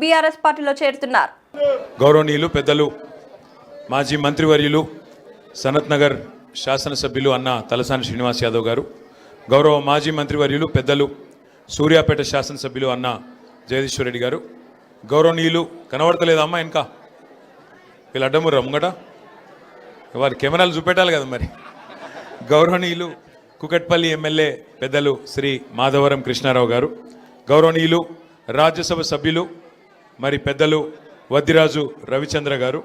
BRS పార్టీలో చేరుతున్నారు. గౌరవనీయులు పెద్దలు మాజీ మంత్రివర్యులు సనత్ నగర్ శాసనసభ్యులు అన్న తలసాని శ్రీనివాస్ యాదవ్ గారు, గౌరవ మాజీ మంత్రివర్యులు పెద్దలు సూర్యాపేట శాసనసభ్యులు అన్న జగదీశ్వర్ రెడ్డి గారు, గౌరవనీయులు కనబడతలేదమ్మా ఇంకా వీళ్ళు అడ్డముర్రా ముంగట వారి కెమెరాలు చూపెట్టాలి కదా మరి, గౌరవనీయులు కుకట్పల్లి ఎమ్మెల్యే పెద్దలు శ్రీ మాధవరం కృష్ణారావు గారు, గౌరవనీయులు రాజ్యసభ సభ్యులు మరి పెద్దలు వద్దిరాజు రవిచంద్ర గారు,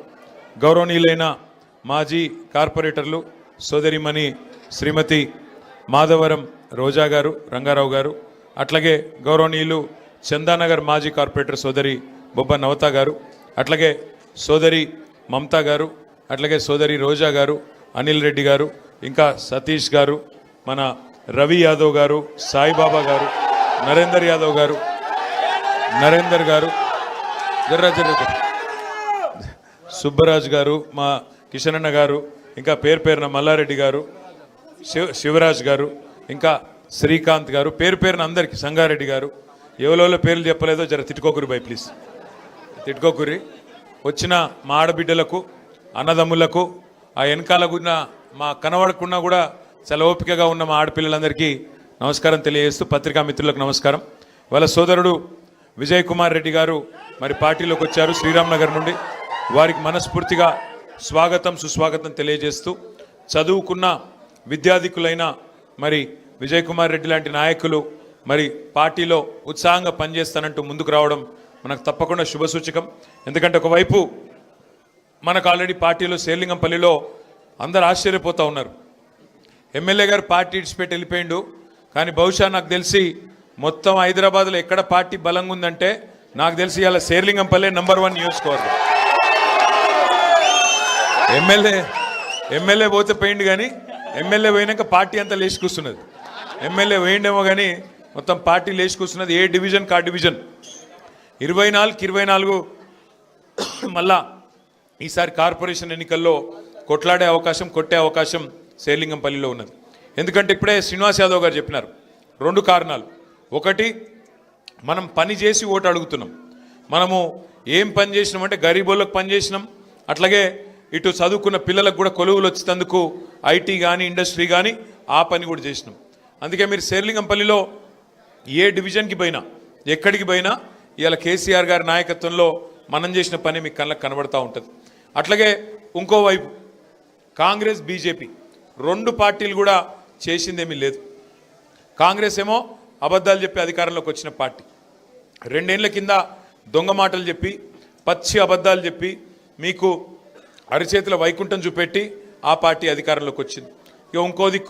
గౌరవనీయులైన మాజీ కార్పొరేటర్లు సోదరిమణి శ్రీమతి మాధవరం రోజా గారు రంగారావు గారు, అట్లాగే గౌరవనీయులు చందానగర్ మాజీ కార్పొరేటర్ సోదరి బొబ్బ నవత గారు, అట్లాగే సోదరి మమతా గారు, అట్లాగే సోదరి రోజా గారు, అనిల్ రెడ్డి గారు, ఇంకా సతీష్ గారు, మన రవి యాదవ్ గారు, సాయిబాబా గారు, నరేందర్ యాదవ్ గారు, నరేందర్ గారు, సుబ్బరాజ్ గారు, మా కిషన్ అన్న గారు, ఇంకా పేరున మల్లారెడ్డి గారు, శివరాజ్ గారు, ఇంకా శ్రీకాంత్ గారు, పేరున అందరికీ, సంగారెడ్డి గారు, ఎవరో పేర్లు చెప్పలేదో జర తిట్టుకోకురి బై ప్లీజ్, తిట్టుకోకురి. వచ్చిన మా ఆడబిడ్డలకు అన్నదమ్ములకు ఆ వెనకాలకున్న మా కనబడకున్నా కూడా చాలా ఓపికగా ఉన్న మా ఆడపిల్లలందరికీ నమస్కారం తెలియజేస్తూ పత్రికా మిత్రులకు నమస్కారం. వాళ్ళ సోదరుడు విజయ్ కుమార్ రెడ్డి గారు మరి పార్టీలోకి వచ్చారు శ్రీరామ్ నగర్ నుండి, వారికి మనస్ఫూర్తిగా స్వాగతం సుస్వాగతం తెలియజేస్తూ, చదువుకున్న విద్యాధికులైన మరి విజయ్ కుమార్ రెడ్డి లాంటి నాయకులు మరి పార్టీలో ఉత్సాహంగా పనిచేస్తానంటూ ముందుకు రావడం మనకు తప్పకుండా శుభసూచకం. ఎందుకంటే ఒకవైపు మనకు ఆల్రెడీ పార్టీలో శేర్లింగంపల్లిలో అందరు ఆశ్చర్యపోతూ ఉన్నారు, ఎమ్మెల్యే గారు పార్టీ ఇడిచిపెట్టి వెళ్ళిపోయిండు, కానీ బహుశా నాకు తెలిసి మొత్తం హైదరాబాద్లో ఎక్కడ పార్టీ బలంగా ఉందంటే నాకు తెలిసి ఇలా శేర్లింగంపల్లి #1 నియోజకవర్గం. ఎమ్మెల్యే పోతే పోయిండు, కానీ ఎమ్మెల్యే పోయినాక పార్టీ అంతా లేచి కూర్చున్నది. ఎమ్మెల్యే పోయిండేమో కానీ మొత్తం పార్టీ లేచి కూర్చున్నది. ఏ డివిజన్ కా డివిజన్ 24 మళ్ళా ఈసారి కార్పొరేషన్ ఎన్నికల్లో కొట్లాడే అవకాశం, కొట్టే అవకాశం శేర్లింగంపల్లిలో ఉన్నది. ఎందుకంటే ఇప్పుడే శ్రీనివాస్ యాదవ్ గారు చెప్పినారు 2 కారణాలు. ఒకటి, మనం పని చేసి ఓటు అడుగుతున్నాం. మనము ఏం పని చేసినామంటే గరీబోళ్ళకు పని చేసినాం, అట్లాగే ఇటు చదువుకున్న పిల్లలకు కూడా కొలువులు వచ్చేందుకు ఐటీ కానీ ఇండస్ట్రీ కానీ ఆ పని కూడా చేసినాం. అందుకే మీరు శేర్లింగంపల్లిలో ఏ డివిజన్కి పోయినా ఎక్కడికి పోయినా ఇవాళ కేసీఆర్ గారి నాయకత్వంలో మనం చేసిన పని మీకు కళ్ళకు కనబడతా ఉంటుంది. అట్లాగే ఇంకోవైపు కాంగ్రెస్ బీజేపీ 2 పార్టీలు కూడా చేసిందేమీ లేదు. కాంగ్రెస్ ఏమో అబద్ధాలు చెప్పి అధికారంలోకి వచ్చిన పార్టీ, 2 ఏళ్ల కింద దొంగ మాటలు చెప్పి పచ్చి అబద్ధాలు చెప్పి మీకు అరిచేతుల వైకుంఠం చూపెట్టి ఆ పార్టీ అధికారంలోకి వచ్చింది. ఇంకో దిక్కు